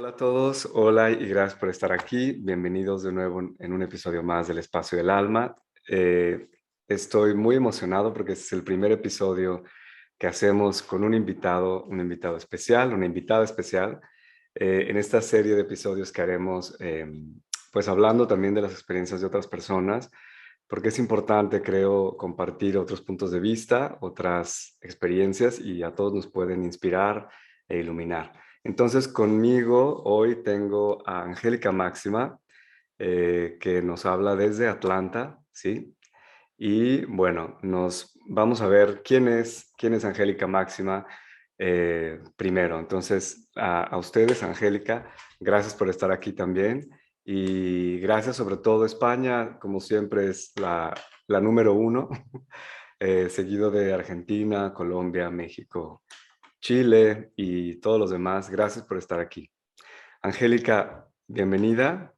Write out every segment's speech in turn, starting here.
Hola a todos, hola y gracias por estar aquí. Bienvenidos de nuevo en un episodio más del Espacio del Alma. Eh, Estoy muy emocionado porque este es el primer episodio que hacemos con un invitado especial, una invitada especial, en esta serie de episodios que haremos, pues hablando también de las experiencias de otras personas, porque es importante, creo, compartir otros puntos de vista, otras experiencias y a todos nos pueden inspirar e iluminar. Entonces, conmigo hoy tengo a Angélica Máxima, que nos habla desde Atlanta, ¿sí? Y bueno, nos vamos a ver quién es Angélica Máxima primero. Entonces, a ustedes, Angélica, gracias por estar aquí también. Y gracias sobre todo España, como siempre es la número uno, seguido de Argentina, Colombia, México, Chile y todos los demás. Gracias por estar aquí. Angélica, bienvenida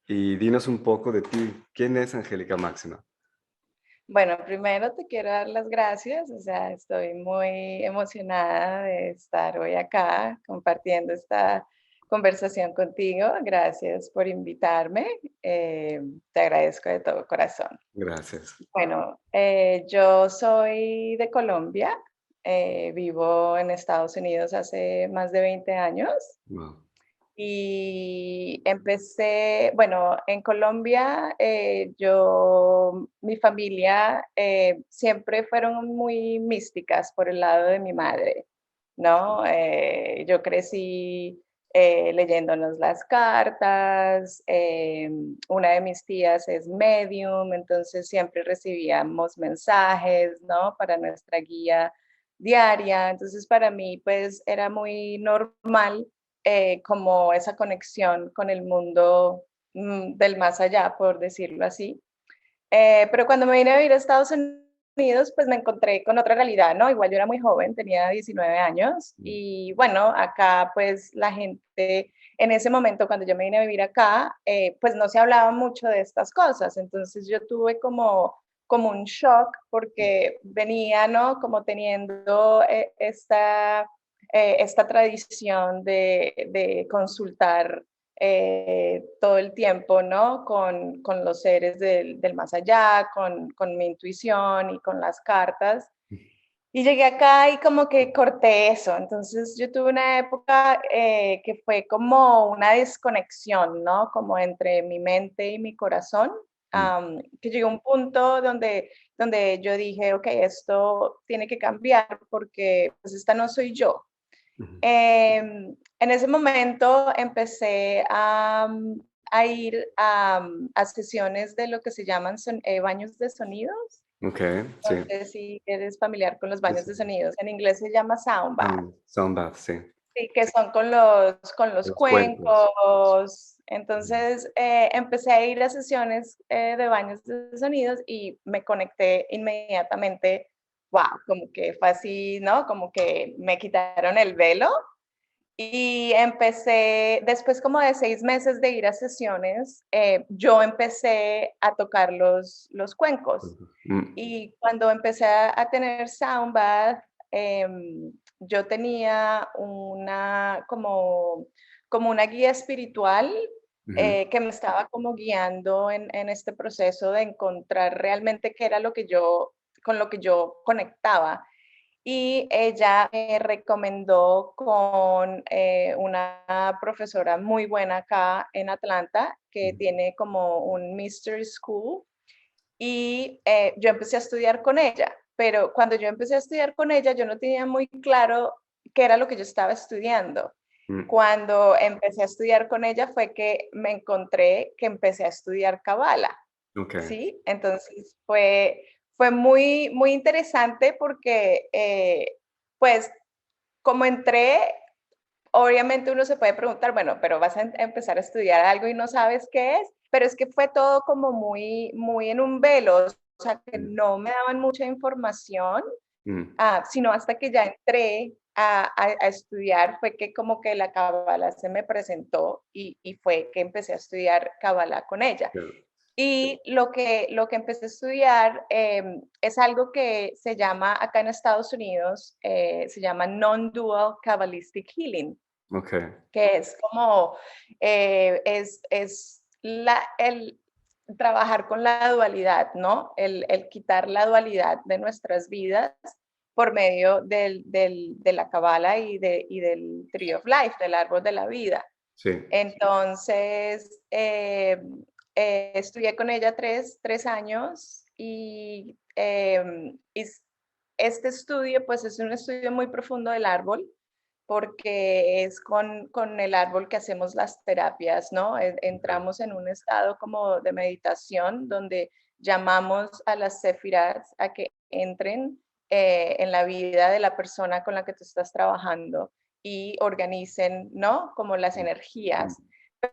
y dinos un poco de ti. ¿Quién es Angélica Máxima? Bueno, primero te quiero dar las gracias, o sea, estoy muy emocionada de estar hoy acá compartiendo esta conversación contigo. Gracias por invitarme, te agradezco de todo corazón. Gracias. Bueno, yo soy de Colombia, vivo en Estados Unidos hace más de 20 años. Wow. Y empecé, bueno, en Colombia, mi familia siempre fueron muy místicas por el lado de mi madre, ¿no? Yo crecí leyéndonos las cartas, una de mis tías es medium, entonces siempre recibíamos mensajes, ¿no? Para nuestra guía diaria, entonces para mí pues era muy normal como esa conexión con el mundo del más allá, por decirlo así. Pero cuando me vine a vivir a Estados Unidos, pues me encontré con otra realidad, ¿no? Igual yo era muy joven, tenía 19 años y bueno, acá pues la gente, en ese momento cuando yo me vine a vivir acá, pues no se hablaba mucho de estas cosas, entonces yo tuve como un shock porque venía, ¿no? Como teniendo esta tradición de consultar todo el tiempo, ¿no? Con los seres del más allá, con mi intuición y con las cartas. Y llegué acá y como que corté eso. Entonces yo tuve una época que fue como una desconexión, ¿no? Como entre mi mente y mi corazón, que llegó a un punto donde yo dije, ok, esto tiene que cambiar porque pues esta no soy yo. En ese momento empecé a ir a sesiones de lo que se llaman baños de sonidos. Ok, No sí. sé si eres familiar con los Sí, baños sí. de sonidos. En inglés se llama sound bath. Sound bath, sí. Sí, que son con los Los cuencos. cuencos. Ujú. Entonces, empecé a ir a sesiones de baños de sonidos y me conecté inmediatamente. Wow, como que fue así, ¿no? Como que me quitaron el velo y empecé, después como de 6 meses de ir a sesiones, yo empecé a tocar los cuencos. Y cuando empecé a tener sound bath, yo tenía como una guía espiritual Ujú. que me estaba como guiando en este proceso de encontrar realmente qué era con lo que yo conectaba y ella me recomendó con una profesora muy buena acá en Atlanta que tiene como un Mystery School y yo empecé a estudiar con ella, pero cuando yo empecé a estudiar con ella yo no tenía muy claro qué era lo que yo estaba estudiando. Mm. Cuando empecé a estudiar con ella fue que me encontré que empecé a estudiar Kabbalah. Ok. ¿Sí? Entonces fue muy, muy interesante porque, pues, como entré, obviamente uno se puede preguntar, bueno, pero vas a empezar a estudiar algo y no sabes qué es, pero es que fue todo como muy, muy en un velo, o sea, que Mm. no me daban mucha información, Mm. sino hasta que ya entré a estudiar fue que como que la cábala se me presentó y fue que empecé a estudiar cábala con ella. Claro. Y lo que empecé a estudiar es algo que se llama acá en Estados Unidos, se llama Non-Dual Kabbalistic Healing. Ok, que es como, el trabajar con la dualidad, ¿no? El quitar la dualidad de nuestras vidas por medio de la Kabbalah y del Tree of Life, del árbol de la vida. sí, Entonces, estudié con ella tres años este estudio, pues es un estudio muy profundo del árbol, porque es con el árbol que hacemos las terapias, ¿no? Entramos en un estado como de meditación donde llamamos a las sefirats a que entren en la vida de la persona con la que tú estás trabajando y organicen, ¿no? Como las energías.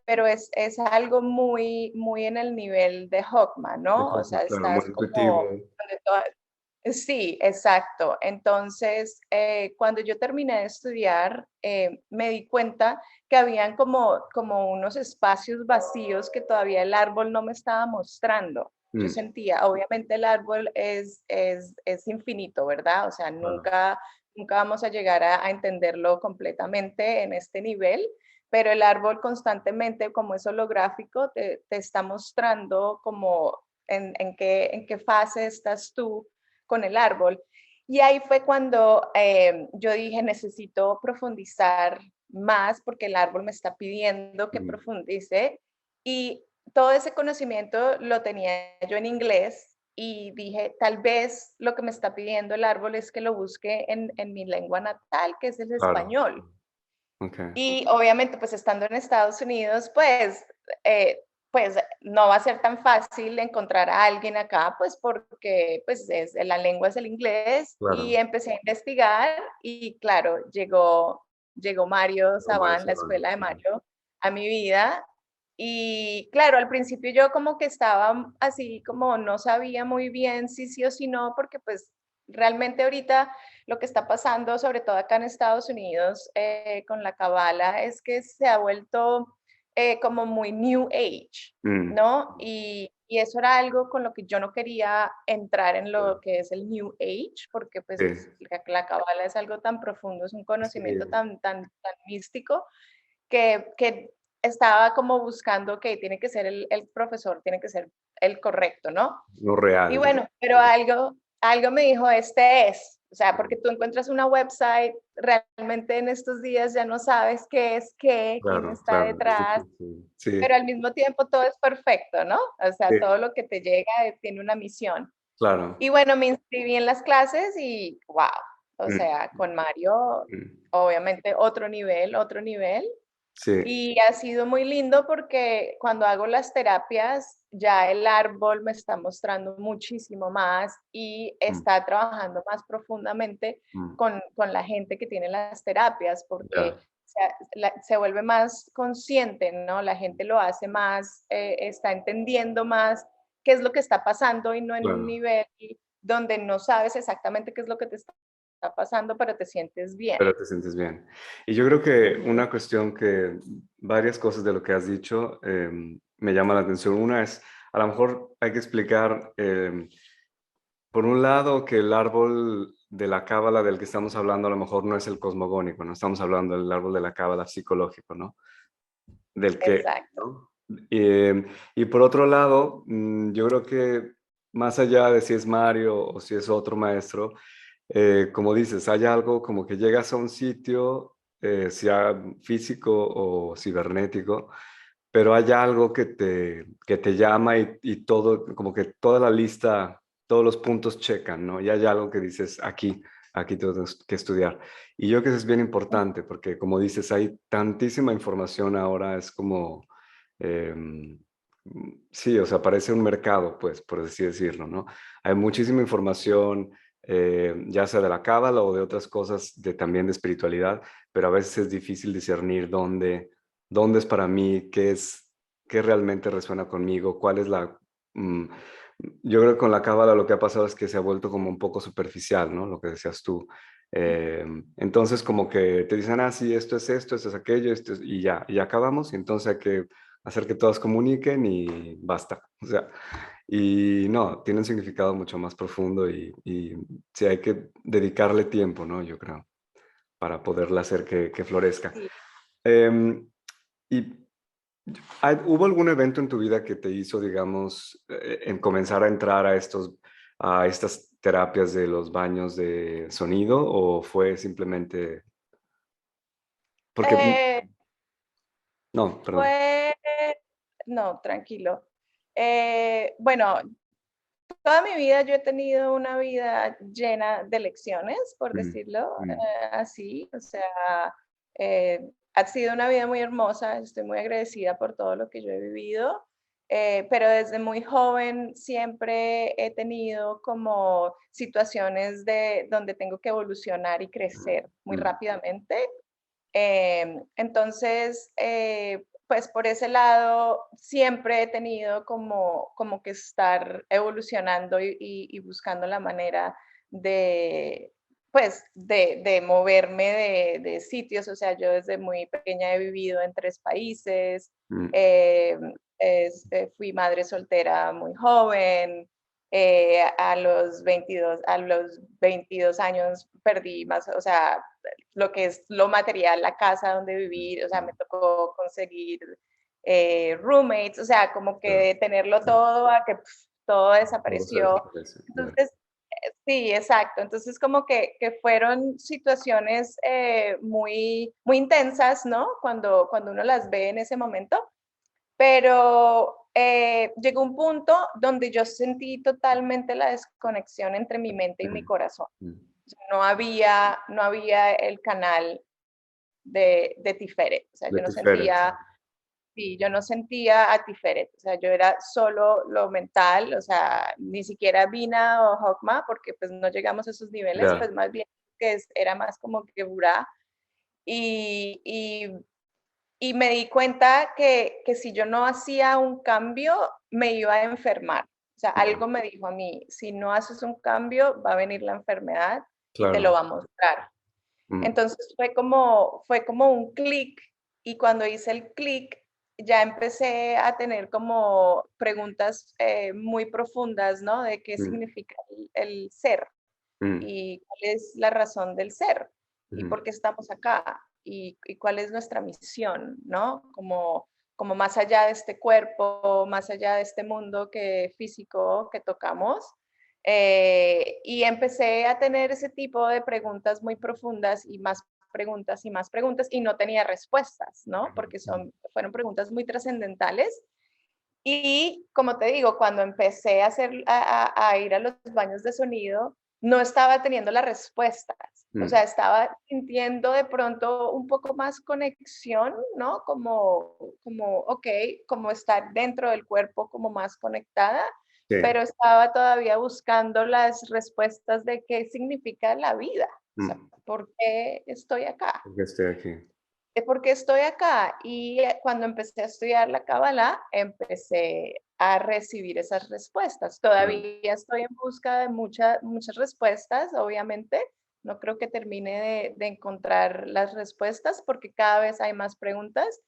Pero es algo muy, muy en el nivel de Hokma, ¿no? O sea, claro, muy estás intuitivo. como donde sí, exacto. Entonces, cuando yo terminé de estudiar, me di cuenta que habían como unos espacios vacíos que todavía el árbol no me estaba mostrando. Yo Mm, sentía, obviamente el árbol es infinito, ¿verdad? O sea, claro, nunca vamos a llegar a entenderlo completamente en este nivel, pero el árbol constantemente, como es holográfico, te está mostrando como en qué fase estás tú con el árbol. Y ahí fue cuando yo dije, necesito profundizar más porque el árbol me está pidiendo que mm, profundice. Y todo ese conocimiento lo tenía yo en inglés y dije, tal vez lo que me está pidiendo el árbol es que lo busque en mi lengua natal, que es el claro, español. ok, Y obviamente, pues estando en Estados Unidos, pues no va a ser tan fácil encontrar a alguien acá, pues porque pues la lengua es el inglés y claro. empecé a investigar y claro, llegó Mario Lo más Sabán, la cerrado, escuela de claro. Mario, a mi vida. Y claro, al principio yo como que estaba así como no sabía muy bien si sí o si no, porque pues realmente ahorita lo que está pasando, sobre todo acá en Estados Unidos, con la cabala, es que se ha vuelto como muy New Age, Mm, ¿no? Y eso era algo con lo que yo no quería entrar en lo que es el New Age, porque pues sí, la cabala es algo tan profundo, es un conocimiento sí, tan místico que estaba como buscando que tiene que ser el profesor, tiene que ser el correcto, ¿no? no Y real. bueno, pero algo me dijo, este es, o sea, porque tú encuentras una website, realmente en estos días ya no sabes qué es qué, quién Claro, está claro, es detrás, difícil. Sí, pero al mismo tiempo todo es perfecto, ¿no? O sea, sí, todo lo que te llega tiene una misión. claro. Y bueno, me inscribí en las clases y wow, o Mm, sea, con Mario, mm, obviamente otro nivel, otro nivel. sí, Y ha sido muy lindo porque cuando hago las terapias, ya el árbol me está mostrando muchísimo más y mm, está trabajando más profundamente mm, con la gente que tiene las terapias, porque ya, se vuelve más consciente, ¿no? La gente lo hace más, está entendiendo más qué es lo que está pasando y no en un claro. nivel donde no sabes exactamente qué es lo que te está pasando, pero te sientes bien. Pero te sientes bien. Y yo creo que Ujú. una cuestión que varias cosas de lo que has dicho me llama la atención. Una es, a lo mejor hay que explicar, por un lado, que el árbol de la cábala del que estamos hablando a lo mejor no es el cosmogónico, no estamos hablando del árbol de la cábala psicológico, ¿no? Del que, Exacto. ¿no? Y por otro lado, yo creo que más allá de si es Mario o si es otro maestro, como dices, hay algo como que llegas a un sitio, sea físico o cibernético, pero hay algo que te llama y todo, como que toda la lista, todos los puntos checan, ¿no? Y hay algo que dices, aquí tengo que estudiar. Y yo creo que eso es bien importante, porque como dices, hay tantísima información ahora, es como, em, sí, o sea, parece un mercado, pues, por así decirlo, ¿no? Hay muchísima información, ya sea de la cábala o de otras cosas, también de espiritualidad, pero a veces es difícil discernir dónde es para mí, qué realmente resuena conmigo, cuál es mm, yo creo que con la cábala lo que ha pasado es que se ha vuelto como un poco superficial, ¿no? Lo que decías tú. Entonces como que te dicen, ah, sí, esto es aquello, y ya, y acabamos, y entonces hay que hacer que todas comuniquen y basta. O sea, y no, tiene un significado mucho más profundo y sí hay que dedicarle tiempo, ¿no? Yo creo, para poderla hacer que florezca. Sí. Em, ¿Y hubo algún evento en tu vida que te hizo, digamos, en comenzar a entrar a estas terapias de los baños de sonido o fue simplemente porque, Eh, no, perdón. fue, no, tranquilo. Bueno, toda mi vida yo he tenido una vida llena de lecciones, por Mm, decirlo mm, así. O sea, ha sido una vida muy hermosa. Estoy muy agradecida por todo lo que yo he vivido. Pero desde muy joven siempre he tenido como situaciones donde tengo que evolucionar y crecer muy mm, rápidamente. Entonces, pues por ese lado siempre he tenido como que estar evolucionando y buscando la manera de, pues, de moverme de sitios. O sea, yo desde muy pequeña he vivido en 3 países. mm, eh, Fui madre soltera muy joven. A los 22 años perdí más, o sea, lo que es lo material, la casa donde vivir. O sea, me tocó conseguir roommates. O sea, como que claro, de tenerlo todo a que todo todo se desapareció. desaparece, ya. Entonces, sí, exacto. Entonces, como que fueron situaciones muy, muy intensas, ¿no? Cuando uno las ve en ese momento, pero llegó un punto donde yo sentí totalmente la desconexión entre mi mente y mi Mm, corazón. mm. No había el canal de Tiferet. O sea, De Tiferet. yo no sentía a Tiferet. O sea, yo era solo lo mental. O sea, ni siquiera Bina o Hokma, porque pues no llegamos a esos niveles. Pues Ya. más bien que era más como que Burá. Y, y, y me di cuenta que si yo no hacía un cambio, me iba a enfermar. O sea, Mm, algo me dijo a mí: si no haces un cambio, va a venir la enfermedad y te lo claro. va a mostrar. Mm, Entonces fue como un clic, y cuando hice el clic ya empecé a tener como preguntas muy profundas, ¿no? De qué mm, significa el ser, mm, y cuál es la razón del ser, y mm, por qué estamos acá, y cuál es nuestra misión, ¿no? Como más allá de este cuerpo, más allá de este mundo físico que tocamos. Y empecé a tener ese tipo de preguntas muy profundas, y más preguntas y más preguntas, y no tenía respuestas, ¿no? Porque fueron preguntas muy trascendentales. Y como te digo, cuando empecé a ir a los baños de sonido, no estaba teniendo las respuestas. O mm. sea, estaba sintiendo de pronto un poco más conexión, ¿no? Ok, como estar dentro del cuerpo, como más conectada, Sí. pero estaba todavía buscando las respuestas de qué significa la vida. O sea, Mm, ¿por qué estoy acá? porque estoy aquí. ¿Por qué estoy acá? Y cuando empecé a estudiar la Cábala, empecé a recibir esas respuestas. Mm, Todavía estoy en busca de muchas respuestas, obviamente. No creo que termine de encontrar las respuestas, porque cada vez hay más preguntas,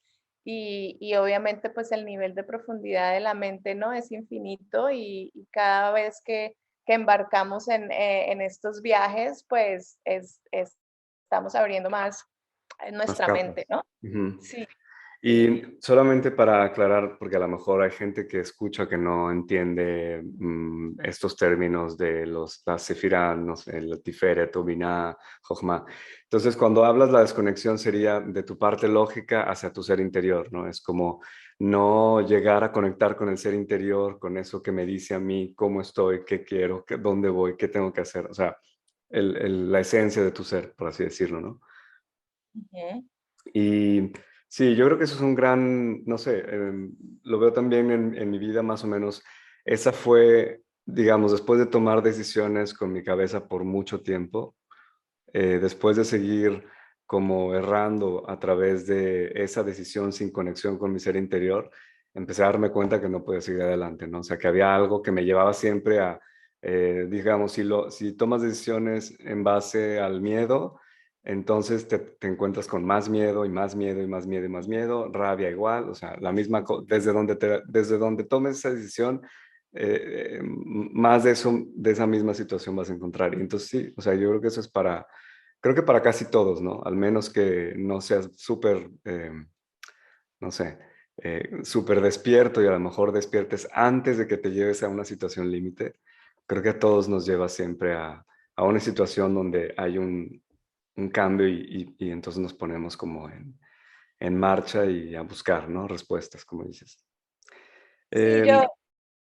y obviamente pues el nivel de profundidad de la mente, ¿no? Es infinito, y cada vez que embarcamos en estos viajes, pues estamos abriendo más en más nuestra mente, capas. ¿no? Ujú. Sí, sí. Y solamente para aclarar, porque a lo mejor hay gente que escucha que no entiende estos términos de las sefirá, no sé, el tiferet, binah, jochma. Entonces, cuando hablas la desconexión sería de tu parte lógica hacia tu ser interior, ¿no? Es como no llegar a conectar con el ser interior, con eso que me dice a mí cómo estoy, qué quiero, dónde voy, qué tengo que hacer. O sea, la esencia de tu ser, por así decirlo, ¿no? Ujú, Y sí, yo creo que eso es un gran, no sé, lo veo también en mi vida más o menos. Esa fue, digamos, después de tomar decisiones con mi cabeza por mucho tiempo, después de seguir como errando a través de esa decisión sin conexión con mi ser interior, empecé a darme cuenta que no podía seguir adelante, ¿no? O sea, que había algo que me llevaba siempre a, digamos, si tomas decisiones en base al miedo, entonces te encuentras con más miedo y más miedo y más miedo y más miedo, rabia igual, o sea, la misma, desde donde tomes esa decisión, más de eso, de esa misma situación vas a encontrar. Y entonces sí, o sea, yo creo que eso es creo que para casi todos, ¿no? Al menos que no seas súper, no sé, súper despierto y a lo mejor despiertes antes de que te lleves a una situación límite. Creo que a todos nos lleva siempre a una situación donde hay un cambio y entonces nos ponemos como en marcha y a buscar, ¿no? Respuestas, como dices. Sí, Em,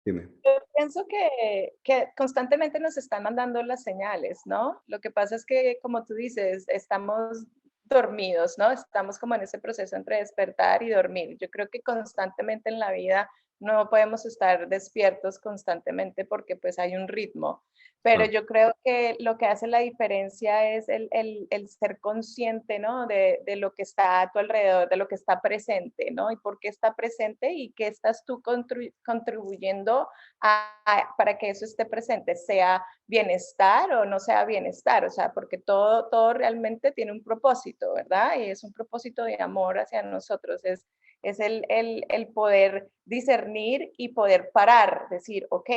dime. yo pienso que constantemente nos están mandando las señales, ¿no? Lo que pasa es que, como tú dices, estamos dormidos, ¿no? Estamos como en ese proceso entre despertar y dormir. Yo creo que constantemente en la vida no podemos estar despiertos constantemente porque pues hay un ritmo, pero Claro, yo creo que lo que hace la diferencia es el ser consciente, ¿no? De lo que está a tu alrededor, de lo que está presente, ¿no? Y por qué está presente y qué estás tú contribuyendo para que eso esté presente, sea bienestar o no sea bienestar, o sea, porque todo realmente tiene un propósito, ¿verdad? Y es un propósito de amor hacia nosotros, es el poder discernir y poder parar, decir, ok,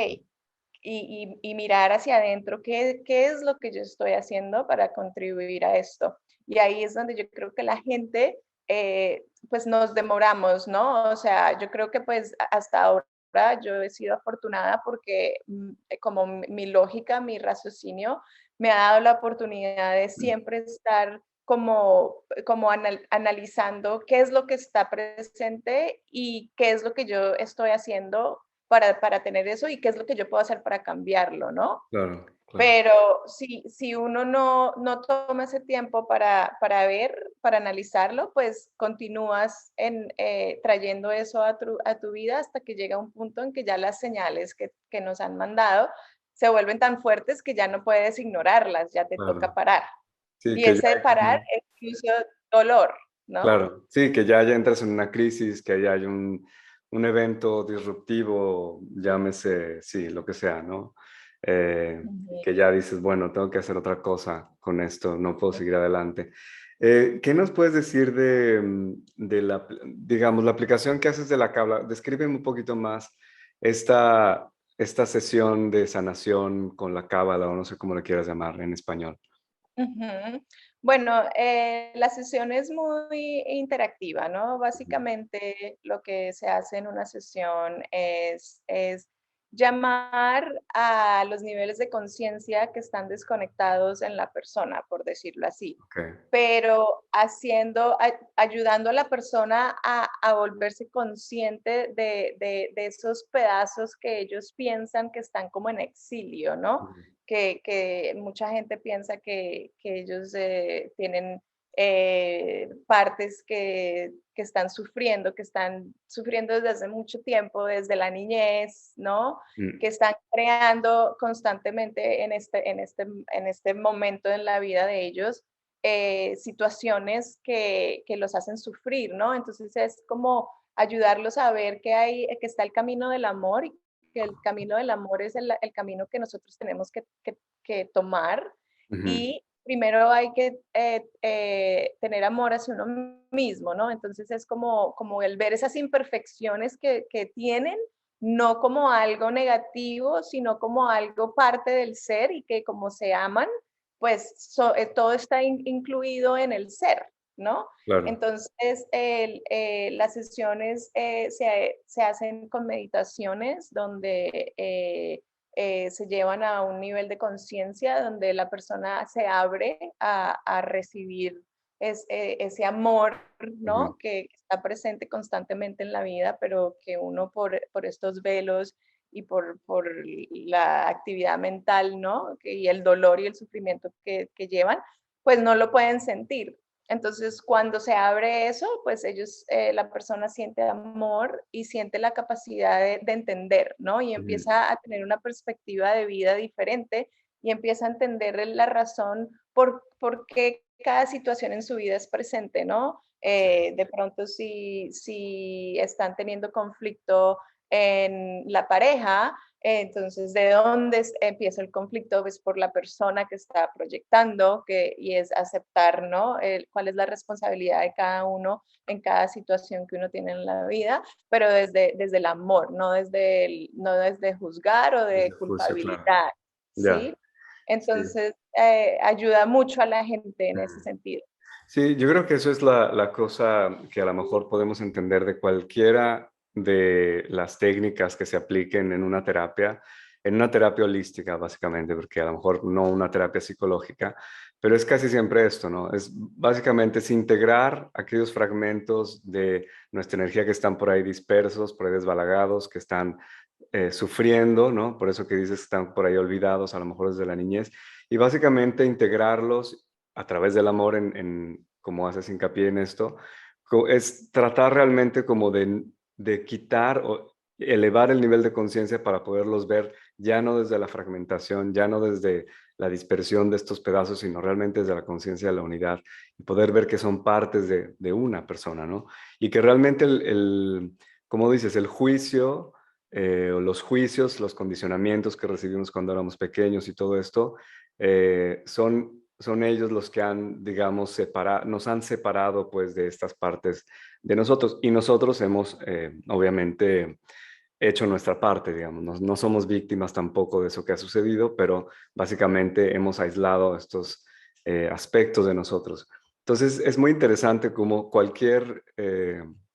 y mirar hacia adentro qué es lo que yo estoy haciendo para contribuir a esto. Y ahí es donde yo creo que la gente, pues nos demoramos, ¿no? O sea, yo creo que pues hasta ahora yo he sido afortunada porque como mi lógica, mi raciocinio me ha dado la oportunidad de siempre estar como analizando qué es lo que está presente y qué es lo que yo estoy haciendo para tener eso y qué es lo que yo puedo hacer para cambiarlo, ¿no? claro, claro. Pero si uno no toma ese tiempo para ver, para analizarlo, pues continúas trayendo eso a tu vida hasta que llega un punto en que ya las señales que nos han mandado se vuelven tan fuertes que ya no puedes ignorarlas, ya te toca Claro. parar. Sí, Y que ya ese parar es incluso dolor, ¿no? claro, sí, que ya entras en una crisis, que ya hay un evento disruptivo, llámese, sí, lo que sea, ¿no? Ujú. Que ya dices, bueno, tengo que hacer otra cosa con esto, no puedo seguir adelante. ¿Qué nos puedes decir de la, digamos, la aplicación que haces de la Cábala? Descríbeme un poquito más esta sesión de sanación con la Cábala, o no sé cómo le quieras llamar en español. Ujú. Bueno, la sesión es muy interactiva, ¿no? Ujú. Básicamente lo que se hace en una sesión es llamar a los niveles de conciencia que están desconectados en la persona, por decirlo así, Ok, pero ayudando a la persona a volverse consciente de esos pedazos que ellos piensan que están como en exilio, ¿no? ujú, Que mucha gente piensa que ellos tienen partes que están sufriendo desde hace mucho tiempo, desde la niñez, ¿no? mm, Que están creando constantemente en este momento en la vida de ellos situaciones que los hacen sufrir, ¿no? Entonces es como ayudarlos a ver que está el camino del amor y que el camino del amor es el camino que nosotros tenemos que tomar ujú, y primero hay que tener amor hacia uno mismo, ¿no? Entonces es como el ver esas imperfecciones que tienen, no como algo negativo, sino como algo parte del ser y que como se aman, pues todo está incluido en el ser, ¿no? claro. Entonces, las sesiones se hacen con meditaciones donde se llevan a un nivel de conciencia donde la persona se abre a recibir ese amor, Ujú, ¿no? Que está presente constantemente en la vida, pero que uno por estos velos y por la actividad mental, ¿no? Y el dolor y el sufrimiento que llevan, pues no lo pueden sentir. Entonces, cuando se abre eso, pues la persona siente amor y siente la capacidad de entender, ¿no? Y ujú. empieza a tener una perspectiva de vida diferente y empieza a entender la razón por qué cada situación en su vida es presente, ¿no? Sí. De pronto, si están teniendo conflicto en la pareja, entonces, ¿de dónde empieza el conflicto? Pues por la persona que está proyectando, y es aceptar, ¿no? Cuál es la responsabilidad de cada uno en cada situación que uno tiene en la vida, pero desde el amor, no desde juzgar o Desde de el juicio, claro. culpabilidad, Ya. ¿sí? Sí. Entonces, ayuda mucho a la gente en ese sentido. Sí, yo creo que eso es la cosa que a lo mejor podemos entender de cualquiera de las técnicas que se apliquen en una terapia holística, básicamente, porque a lo mejor no una terapia psicológica, pero es casi siempre esto, ¿no? Es básicamente es integrar aquellos fragmentos de nuestra energía que están por ahí dispersos, por ahí desbalagados, que están sufriendo, ¿no? Por eso que dices que están por ahí olvidados, a lo mejor desde la niñez, y básicamente integrarlos a través del amor, como haces hincapié en esto, es tratar realmente como de quitar o elevar el nivel de conciencia para poderlos ver ya no desde la fragmentación, ya no desde la dispersión de estos pedazos, sino realmente desde la conciencia de la unidad y poder ver que son partes de una persona, ¿no? Y que realmente como dices, el juicio, o los juicios, los condicionamientos que recibimos cuando éramos pequeños y todo esto, son ellos los que han, digamos, nos han separado pues de estas partes de nosotros y nosotros hemos, obviamente, hecho nuestra parte, digamos, no somos víctimas tampoco de eso que ha sucedido, pero básicamente hemos aislado estos aspectos de nosotros. Entonces es muy interesante como cualquier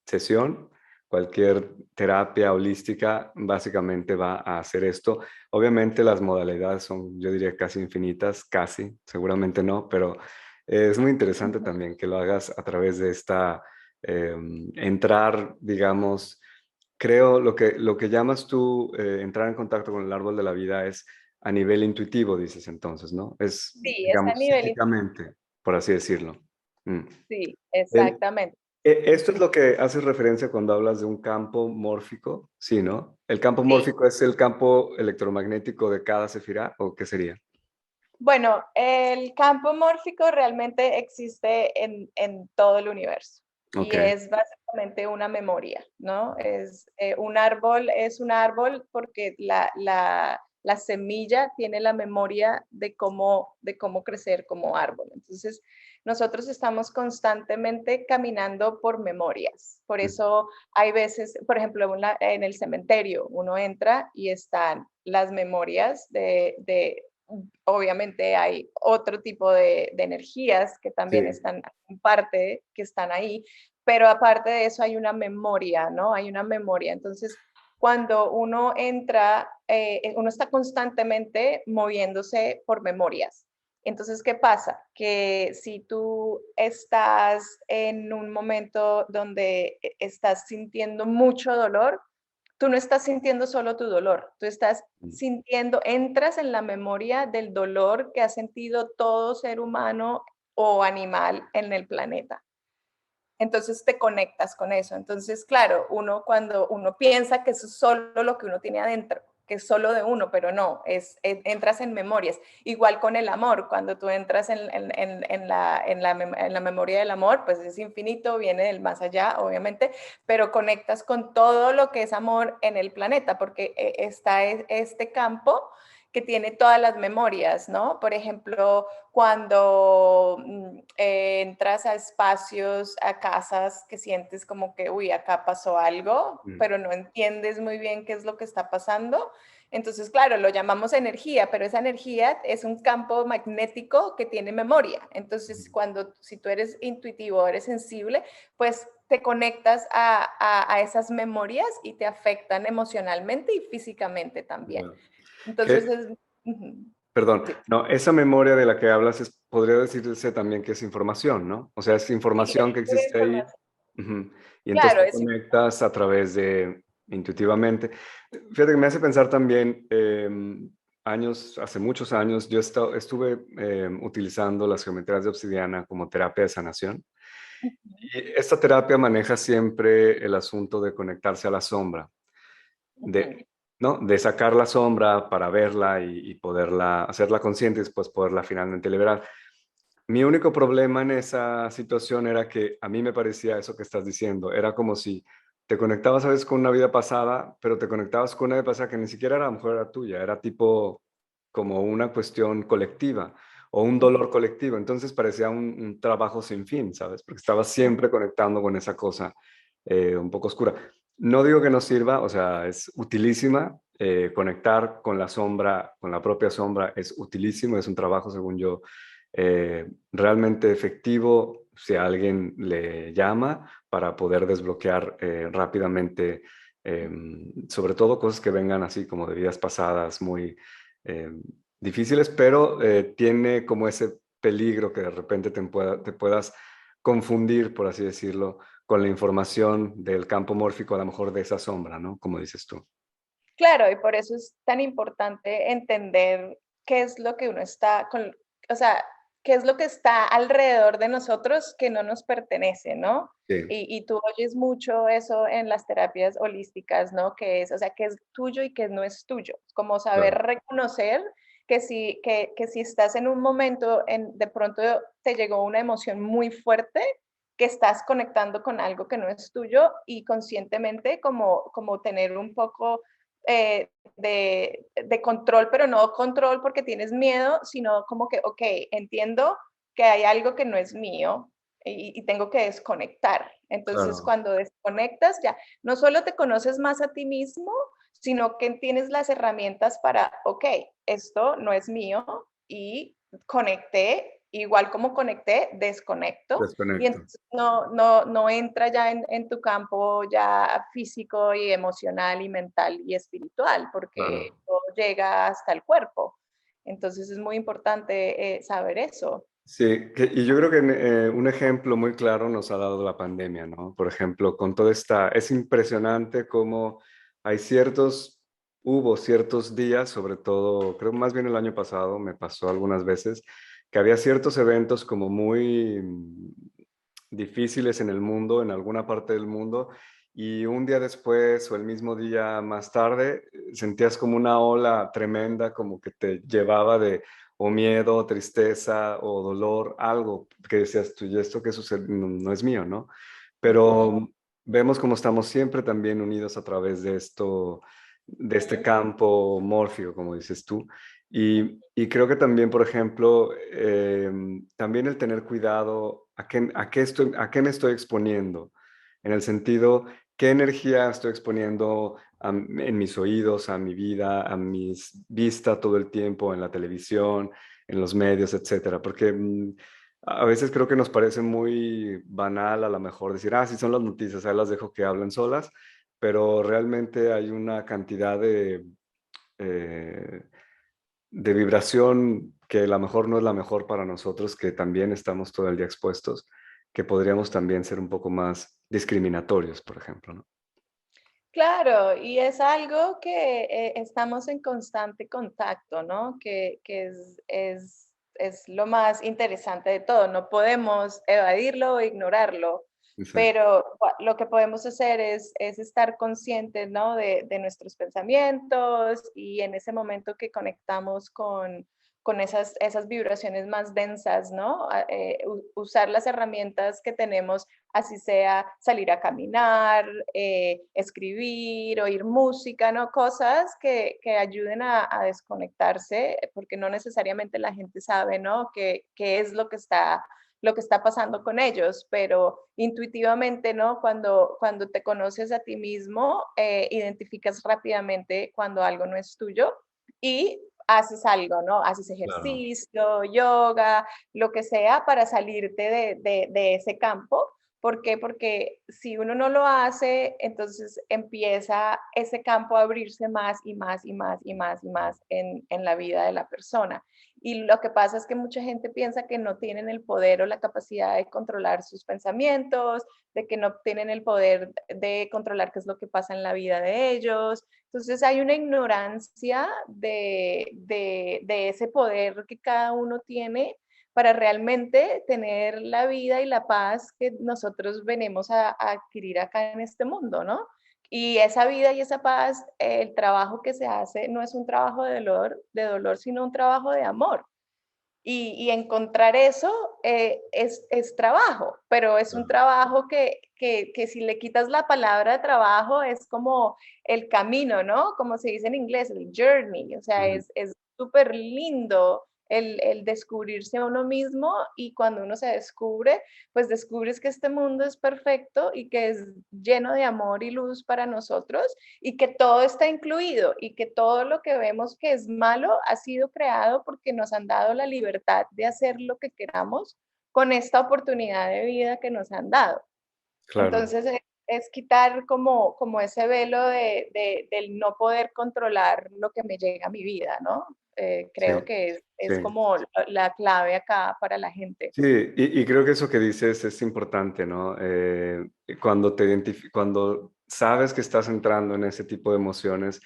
sesión, cualquier terapia holística básicamente va a hacer esto. Obviamente las modalidades son, yo diría, casi infinitas, casi, seguramente no, pero es muy interesante Ujú. también que lo hagas a través de esta, entrar, digamos, creo lo que llamas tú entrar en contacto con el árbol de la vida es a nivel intuitivo, dices entonces, ¿no? Es, Sí, es a digamos, nivel, psíquicamente, por así decirlo. Mm. sí, El- exactamente. Esto es lo que haces referencia cuando hablas de un campo mórfico, sí, ¿no? ¿El campo Sí. mórfico es el campo electromagnético de cada sefirá o qué sería? Bueno, el campo mórfico realmente existe en todo el universo y Ok, es básicamente una memoria, ¿no? Es un árbol porque la semilla tiene la memoria de cómo crecer como árbol. Entonces, nosotros estamos constantemente caminando por memorias. Por mm, eso hay veces, por ejemplo, en el cementerio, uno entra y están las memorias de obviamente hay otro tipo de energías que también sí, están en parte, que están ahí, pero aparte de eso hay una memoria, ¿no? Hay una memoria. Entonces, cuando uno entra, uno está constantemente moviéndose por memorias. Entonces, ¿qué pasa? Que si tú estás en un momento donde estás sintiendo mucho dolor, tú no estás sintiendo solo tu dolor, tú estás mm, sintiendo, entras en la memoria del dolor que ha sentido todo ser humano o animal en el planeta. Entonces te conectas con eso. Entonces, claro, uno cuando uno piensa que eso es solo lo que uno tiene adentro, que es solo de uno, pero no, entras en memorias. Igual con el amor, cuando tú entras en la memoria del amor, pues es infinito, viene del más allá, obviamente, pero conectas con todo lo que es amor en el planeta, porque está este campo que tiene todas las memorias, ¿no? Por ejemplo, cuando entras a espacios, a casas que sientes como que, uy, acá pasó algo, mm, pero no entiendes muy bien qué es lo que está pasando. Entonces, claro, lo llamamos energía, pero esa energía es un campo magnético que tiene memoria. Entonces, mm. si tú eres intuitivo, eres sensible, pues te conectas a esas memorias y te afectan emocionalmente y físicamente también. Ya. Entonces, ¿Qué? ujú, Perdón, sí, no, esa memoria de la que hablas podría decirse también que es información, ¿no? O sea, es sí, información es que pura existe ahí. información. Ujú. Y entonces Claro, te es conectas a través de, intuitivamente. Fíjate que me hace pensar también, hace muchos años, yo estuve utilizando las geometrías de obsidiana como terapia de sanación. ujú, Y esta terapia maneja siempre el asunto de conectarse a la sombra ujú, de, ¿no? De sacar la sombra para verla y poderla, hacerla consciente y después poderla finalmente liberar. Mi único problema en esa situación era que a mí me parecía eso que estás diciendo, era como si te conectabas a veces con una vida pasada, pero te conectabas con una vida pasada que ni siquiera era, a lo mejor era tuya, era tipo como una cuestión colectiva o un ujú, dolor colectivo, entonces parecía un trabajo sin fin, ¿sabes? Porque estabas ujú, siempre conectando con esa cosa un poco oscura. No digo que no sirva, o sea, es utilísima conectar con la sombra, con la propia sombra, es utilísimo, es un trabajo, según yo, realmente efectivo si a alguien le llama para poder desbloquear rápidamente, sobre todo cosas que vengan así como de vidas pasadas muy eh, difíciles, pero tiene como ese peligro que de repente te puedas confundir, por así decirlo, con la información del campo mórfico, a lo mejor de esa sombra, ¿no? Como dices tú. Claro, y por eso es tan importante entender qué es lo que uno está con, o sea, qué es lo que está alrededor de nosotros que no nos pertenece, ¿no? Sí, Y tú oyes mucho eso en las terapias holísticas, ¿no? Que es, o sea, qué es tuyo y qué no es tuyo. Como saber claro, reconocer que si estás en un momento, de pronto te llegó una emoción muy fuerte, que estás conectando con algo que no es tuyo y conscientemente como tener un poco de control, pero no control porque tienes miedo, sino como que, ok, entiendo que hay algo que no es mío y tengo que desconectar. Entonces, claro. cuando desconectas, ya no solo te conoces más a ti mismo, sino que tienes las herramientas para, ok, esto no es mío y conecté, igual como conecté, desconecto y Desconecto. entonces no entra ya en tu campo ya físico y emocional y mental y espiritual, porque Claro. todo llega hasta el cuerpo. Entonces es muy importante saber eso. Sí, y yo creo que un ejemplo muy claro nos ha dado la pandemia, ¿no? Por ejemplo, con toda esta, es impresionante cómo hay hubo ciertos días, sobre todo, creo más bien el año pasado, me pasó algunas veces, que había ciertos eventos como muy difíciles en el mundo, en alguna parte del mundo, y un día después o el mismo día más tarde, sentías como una ola tremenda, como que te llevaba de o miedo, tristeza o dolor, algo que decías tú, y esto que sucede no es mío, ¿no? Ujú, Pero vemos cómo estamos siempre también unidos a través de esto, de este ujú, campo mórfico, como dices tú. Y creo que también, por ejemplo, también el tener cuidado a qué me estoy exponiendo, en el sentido, qué energía estoy exponiendo en mis oídos, a mi vida, a mis vista todo el tiempo, en la televisión, en los medios, etcétera. Porque a veces creo que nos parece muy banal a lo mejor decir, sí son las noticias, ahí las dejo que hablen solas, pero realmente hay una cantidad eh, de vibración que a lo mejor no es la mejor para nosotros, que también estamos todo el día expuestos, que podríamos también ser un poco más discriminatorios, por ejemplo, ¿no? claro, y es algo que estamos en constante contacto, ¿no? Que es lo más interesante de todo. No podemos evadirlo o ignorarlo, Exacto. pero lo que podemos hacer es estar conscientes, ¿no? De nuestros pensamientos y en ese momento que conectamos con esas vibraciones más densas, ¿no? Usar las herramientas que tenemos, así sea salir a caminar, escribir, oír música, ¿no? Cosas que ayuden a desconectarse, porque no necesariamente la gente sabe, ¿no? Qué es lo que está pasando con ellos, pero intuitivamente, ¿no? Cuando te conoces a ti mismo, identificas rápidamente cuando algo no es tuyo y haces algo, ¿no? Haces Claro, ejercicio, yoga, lo que sea para salirte de ese campo. ¿Por qué? Porque si uno no lo hace, entonces empieza ese campo a abrirse más y más y más y más y más en la vida de la persona. Y lo que pasa es que mucha gente piensa que no tienen el poder o la capacidad de controlar sus pensamientos, de que no tienen el poder de controlar qué es lo que pasa en la vida de ellos. Entonces hay una ignorancia de ese poder que cada uno tiene para realmente tener la vida y la paz que nosotros venimos a adquirir acá en este mundo, ¿no? Y esa vida y esa paz, el trabajo que se hace no es un trabajo de dolor, sino un trabajo de amor. Y encontrar eso es trabajo, pero es un claro, trabajo que si le quitas la palabra trabajo es como el camino, ¿no? Como se dice en inglés, el journey, o sea, ujú, es súper lindo el descubrirse a uno mismo, y cuando uno se descubre, pues descubres que este mundo es perfecto y que es lleno de amor y luz para nosotros, y que todo está incluido, y que todo lo que vemos que es malo ha sido creado porque nos han dado la libertad de hacer lo que queramos con esta oportunidad de vida que nos han dado. Claro, Entonces es quitar como ese velo del no poder controlar lo que me llega a mi vida, ¿no? sí, Creo que sí. es como la clave acá para la gente. Sí, y creo que eso que dices es importante, ¿no? Cuando cuando sabes que estás entrando en ese tipo de emociones,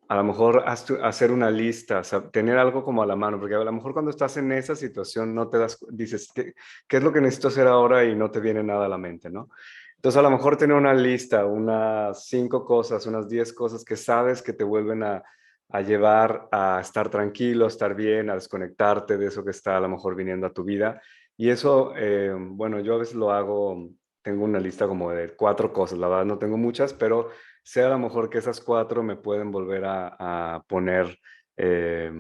a lo mejor hacer una lista, tener algo como a la mano, porque a lo mejor cuando estás en esa situación no te dices, ¿qué es lo que necesito hacer ahora? Y no te viene nada a la mente, ¿no? Entonces a lo mejor tener una lista, unas 5 cosas, unas 10 cosas que sabes que te vuelven a llevar a estar tranquilo, a estar bien, a desconectarte de eso que está a lo mejor viniendo a tu vida. Y eso, bueno, yo a veces lo hago, tengo una lista como de 4 cosas, la verdad no tengo muchas, pero sé a lo mejor que esas 4 me pueden volver a poner, eh,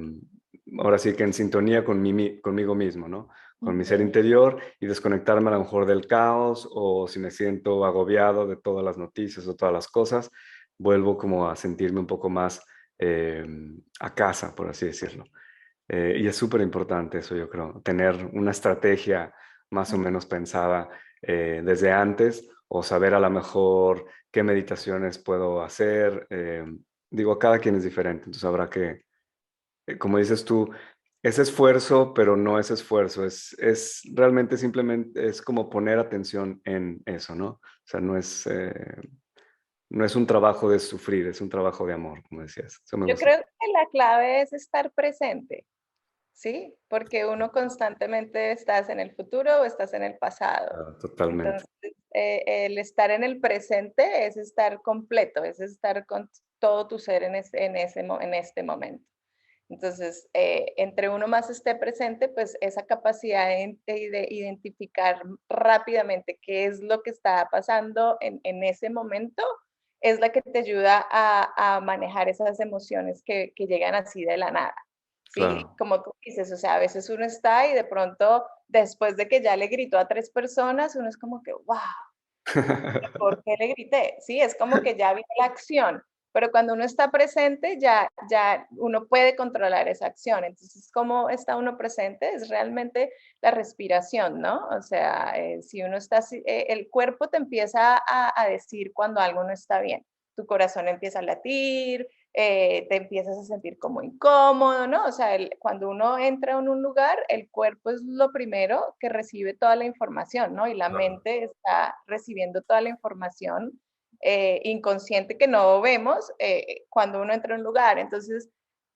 ahora sí que en sintonía con conmigo mismo, ¿no? Con mi ser Ujú. interior, y desconectarme a lo mejor del caos, o si me siento agobiado de todas las noticias o todas las cosas, vuelvo como a sentirme un poco más eh, a casa, por así decirlo. Y es súper importante eso, yo creo, tener una estrategia más o menos pensada desde antes, o saber a lo mejor qué meditaciones puedo hacer. Digo, cada quien es diferente, entonces habrá que, como dices tú, es esfuerzo, pero no es esfuerzo, es realmente simplemente es como poner atención en eso, ¿no? O sea, no es un trabajo de sufrir, es un trabajo de amor, como decías. Eso me Yo gusta. creo que la clave es estar presente, ¿sí? Porque uno constantemente estás en el futuro o estás en el pasado. Ah, totalmente. Entonces, el estar en el presente es estar completo, es estar con todo tu ser en este momento. Entonces, entre uno más esté presente, pues esa capacidad de identificar rápidamente qué es lo que está pasando en ese momento es la que te ayuda a manejar esas emociones que llegan así de la nada. ¿Sí? Claro. Como tú dices, o sea, a veces uno está y de pronto, después de que ya le gritó a 3 personas, uno es como que, wow, ¿por qué le grité? Sí, es como que ya vi la acción, pero cuando uno está presente ya uno puede controlar esa acción. Entonces, ¿cómo está uno presente? Es realmente la respiración, ¿no? O sea, si uno está así, el cuerpo te empieza a decir cuando algo no está bien. Tu corazón empieza a latir, te empiezas a sentir como incómodo, ¿no? O sea, cuando uno entra en un lugar, el cuerpo es lo primero que recibe toda la información, ¿no? Y la Claro. mente está recibiendo toda la información inconsciente que no vemos cuando uno entra a un lugar. Entonces,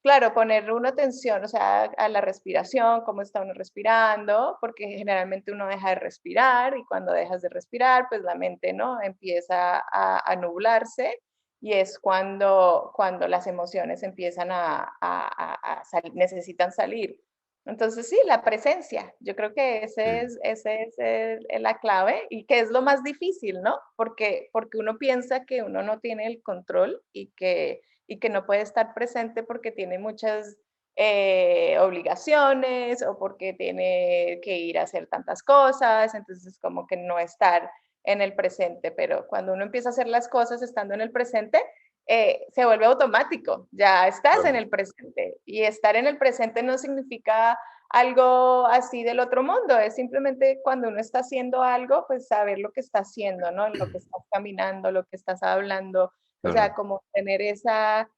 claro, poner una atención, o sea, a la respiración, cómo está uno respirando, porque generalmente uno deja de respirar, y cuando dejas de respirar, pues la mente, ¿no? Empieza a nublarse, y es cuando las emociones empiezan necesitan salir. Entonces, sí, la presencia, yo creo que Sí. ese es la clave, y que es lo más difícil, ¿no? Porque uno piensa que uno no tiene el control, y que no puede estar presente porque tiene muchas obligaciones, o porque tiene que ir a hacer tantas cosas, entonces como que no estar en el presente, pero cuando uno empieza a hacer las cosas estando en el presente, se vuelve automático, ya estás en Claro. el presente, y estar en el presente no significa algo así del otro mundo, es simplemente cuando uno está haciendo algo, pues saber lo que está haciendo, ¿no? Lo que estás caminando, lo que estás hablando, o sea, Claro. como tener esa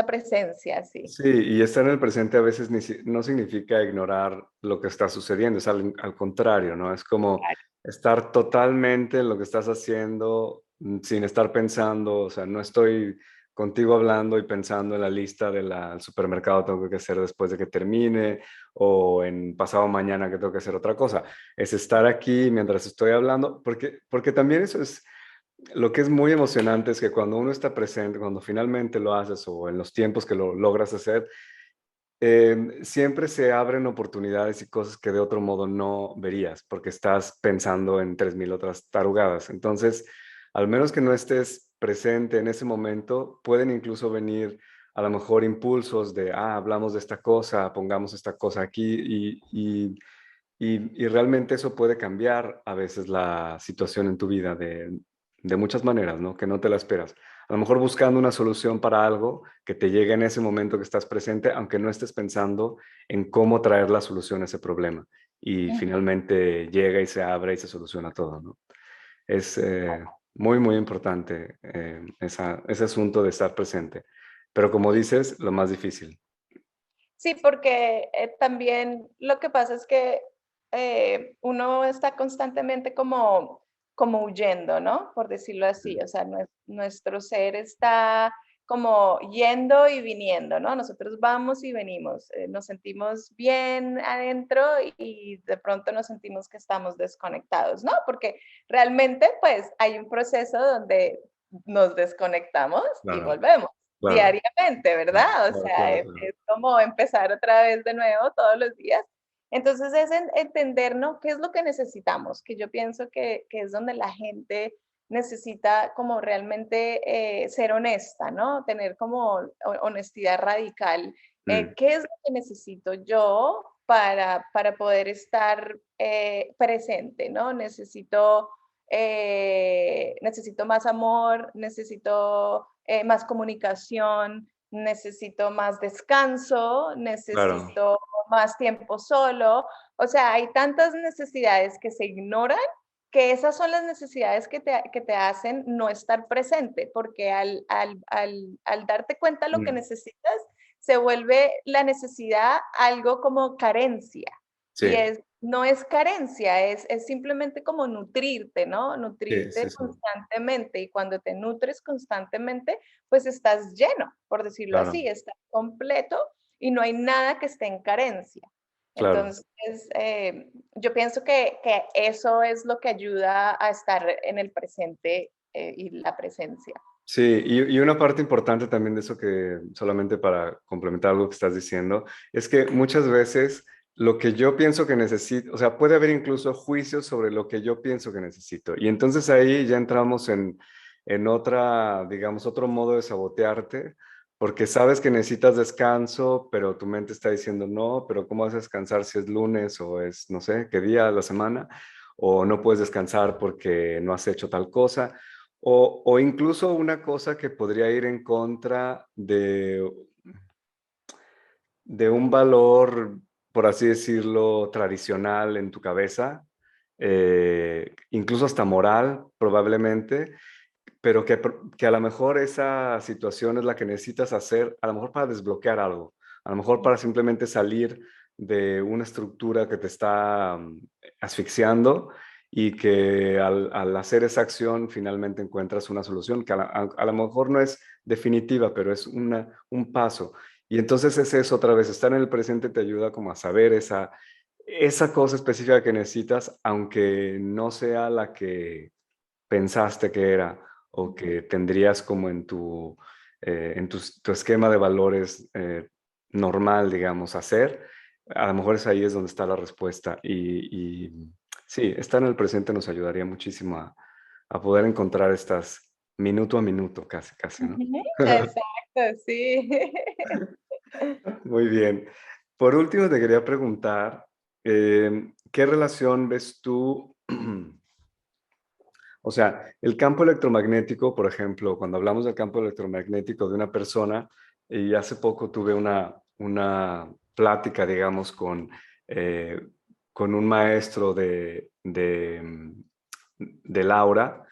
presencia, sí. Sí, y estar en el presente a veces no significa ignorar lo que está sucediendo, es al contrario, ¿no? Es como estar totalmente en lo que estás haciendo, sin estar pensando, o sea, no estoy contigo hablando y pensando en la lista del supermercado tengo que hacer después de que termine, o en pasado mañana que tengo que hacer otra cosa. Es estar aquí mientras estoy hablando, porque también eso es. Lo que es muy emocionante es que cuando uno está presente, cuando finalmente lo haces o en los tiempos que lo logras hacer, siempre se abren oportunidades y cosas que de otro modo no verías, porque estás pensando en 3000 otras tarugadas. Entonces, al menos que no estés presente en ese momento, pueden incluso venir a lo mejor impulsos de, hablamos de esta cosa, pongamos esta cosa aquí y realmente eso puede cambiar a veces la situación en tu vida de muchas maneras, ¿no? Que no te la esperas. A lo mejor buscando una solución para algo que te llegue en ese momento que estás presente, aunque no estés pensando en cómo traer la solución a ese problema. Y Ujú. finalmente llega y se abre y se soluciona todo, ¿no? Es muy, muy importante ese asunto de estar presente. Pero como dices, lo más difícil. Sí, porque también lo que pasa es que uno está constantemente como huyendo, ¿no? Por decirlo así. O sea, nuestro ser está como yendo y viniendo, ¿no? Nosotros vamos y venimos, nos sentimos bien adentro y de pronto nos sentimos que estamos desconectados, ¿no? Porque realmente pues hay un proceso donde nos desconectamos y Claro, volvemos claro, diariamente, claro, ¿verdad? O claro, sea, claro, es, claro. es como empezar otra vez de nuevo todos los días. Entonces es entender, ¿no? ¿Qué es lo que necesitamos? Que yo pienso que es donde la gente necesita como realmente ser honesta, ¿no? Tener como honestidad radical. Mm, ¿Qué es lo que necesito yo para poder estar presente, ¿no? Necesito más amor, necesito más comunicación, necesito más descanso, claro, necesito más tiempo solo. O sea, hay tantas necesidades que se ignoran que esas son las necesidades que te hacen no estar presente, porque al darte cuenta de lo que mm, necesitas, se vuelve la necesidad algo como carencia. Y sí, no es carencia, es simplemente como nutrirte, ¿no? sí, sí, Nutrirte sí, constantemente. Y cuando te nutres constantemente, pues estás lleno, por decirlo claro, así, estás completo y no hay nada que esté en carencia. claro. Entonces, yo pienso que eso es lo que ayuda a estar en el presente y la presencia. Sí, y una parte importante también de eso que, solamente para complementar algo que estás diciendo, es que muchas veces lo que yo pienso que necesito, o sea, puede haber incluso juicios sobre lo que yo pienso que necesito. Y entonces ahí ya entramos en otra, digamos, otro modo de sabotearte, porque sabes que necesitas descanso, pero tu mente está diciendo no, pero ¿cómo vas a descansar si es lunes o es, no sé, qué día de la semana? O no puedes descansar porque no has hecho tal cosa. O incluso una cosa que podría ir en contra de un valor, por así decirlo, tradicional en tu cabeza, incluso hasta moral, probablemente, pero que a lo mejor esa situación es la que necesitas hacer, a lo mejor para desbloquear algo, a lo mejor para simplemente salir de una estructura que te está asfixiando y que al hacer esa acción finalmente encuentras una solución que a lo mejor no es definitiva, pero es un paso. Y entonces es eso otra vez, estar en el presente te ayuda como a saber esa cosa específica que necesitas, aunque no sea la que pensaste que era o que tendrías como tu esquema de valores normal, digamos, hacer, a lo mejor es ahí es donde está la respuesta. Y sí, estar en el presente nos ayudaría muchísimo a poder encontrar estas minuto a minuto, casi, casi, ¿no? Ujú, exacto, sí. Muy bien. Por último, te quería preguntar, ¿qué relación ves tú? O sea, el campo electromagnético, por ejemplo, cuando hablamos del campo electromagnético de una persona, y hace poco tuve una plática, digamos, eh, con un maestro de Laura,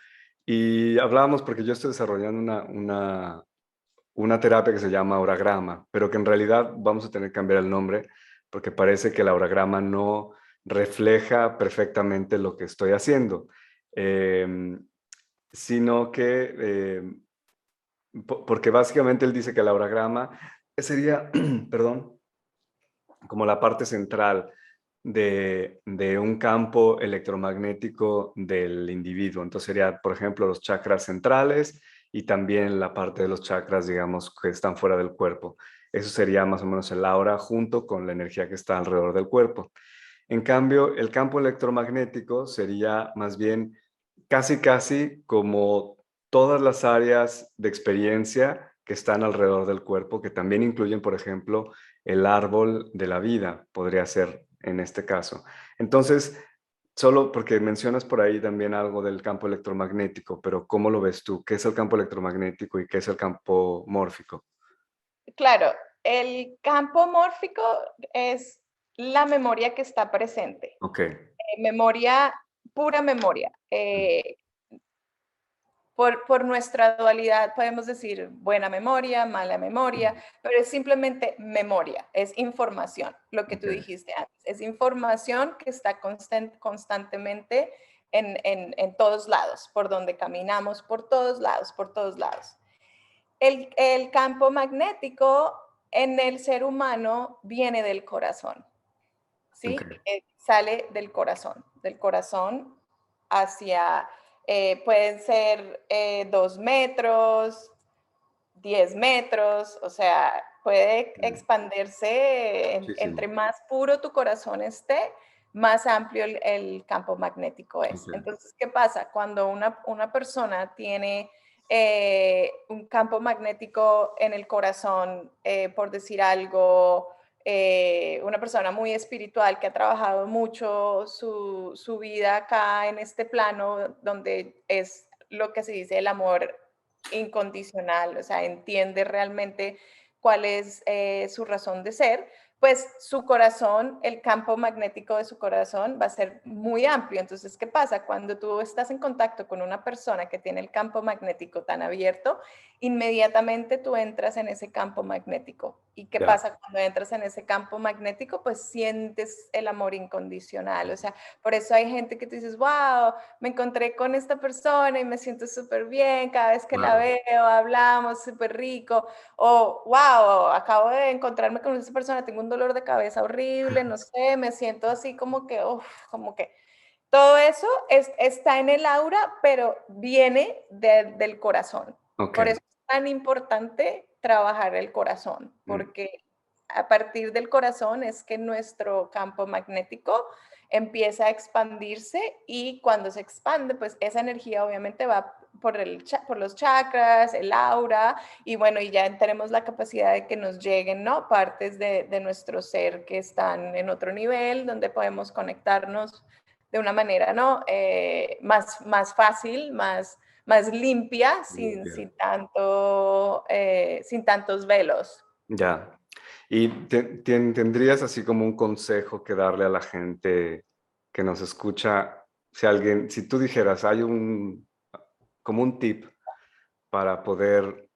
y hablábamos porque yo estoy desarrollando una terapia que se llama auragrama, pero que en realidad vamos a tener que cambiar el nombre porque parece que el auragrama no refleja perfectamente lo que estoy haciendo. Em, Sino que, porque básicamente él dice que el auragrama sería, perdón, como la parte central de un campo electromagnético del individuo. Entonces sería, por ejemplo, los chakras centrales y también la parte de los chakras, digamos, que están fuera del cuerpo. Eso sería más o menos el aura junto con la energía que está alrededor del cuerpo. En cambio, el campo electromagnético sería más bien casi, casi como todas las áreas de experiencia que están alrededor del cuerpo, que también incluyen, por ejemplo, el árbol de la vida, podría ser en este caso. Entonces, solo porque mencionas por ahí también algo del campo electromagnético, pero ¿cómo lo ves tú? ¿Qué es el campo electromagnético y qué es el campo mórfico? Claro, el campo mórfico es la memoria que está presente, Ok. memoria, pura memoria. Mm, Por nuestra dualidad podemos decir buena memoria, mala memoria, mm, pero es simplemente memoria, es información, lo que tú ok. dijiste antes, es información que está constantemente en todos lados, por donde caminamos, por todos lados, por todos lados. El campo magnético en el ser humano viene del corazón, Ok. ¿sí? Sale del corazón hacia, pueden ser 2 metros, 10 metros, o sea, puede Mm, expandirse, entre muchísimo. más puro tu corazón esté, más amplio el campo magnético es. Ok. Entonces, ¿qué pasa? Cuando una persona tiene un campo magnético en el corazón, por decir algo, una persona muy espiritual que ha trabajado mucho su vida acá en este plano, donde es lo que se dice el amor incondicional, o sea, entiende realmente cuál es su razón de ser, pues su corazón, el campo magnético de su corazón va a ser muy amplio. Entonces, ¿qué pasa? Cuando tú estás en contacto con una persona que tiene el campo magnético tan abierto, inmediatamente tú entras en ese campo magnético. ¿Y qué Ya. pasa cuando entras en ese campo magnético? Pues sientes el amor incondicional. O sea, por eso hay gente que tú dices, wow, me encontré con esta persona y me siento súper bien cada vez que la Claro. veo, hablamos súper rico, o wow, acabo de encontrarme con esta persona, tengo un dolor de cabeza horrible, no sé, me siento así como que, uf, como que todo eso está en el aura, pero viene del corazón. Ok. Por eso es tan importante trabajar el corazón, Mm, porque a partir del corazón es que nuestro campo magnético empieza a expandirse y cuando se expande, pues esa energía obviamente va por los chakras, el aura, y bueno, y ya tenemos la capacidad de que nos lleguen, ¿no? Partes de nuestro ser que están en otro nivel, donde podemos conectarnos de una manera, ¿no? Más fácil, más limpia, limpia. sin tantos velos. Ya. ¿Y tendrías así como un consejo que darle a la gente que nos escucha? Si alguien, si tú dijeras, hay como un tip para poder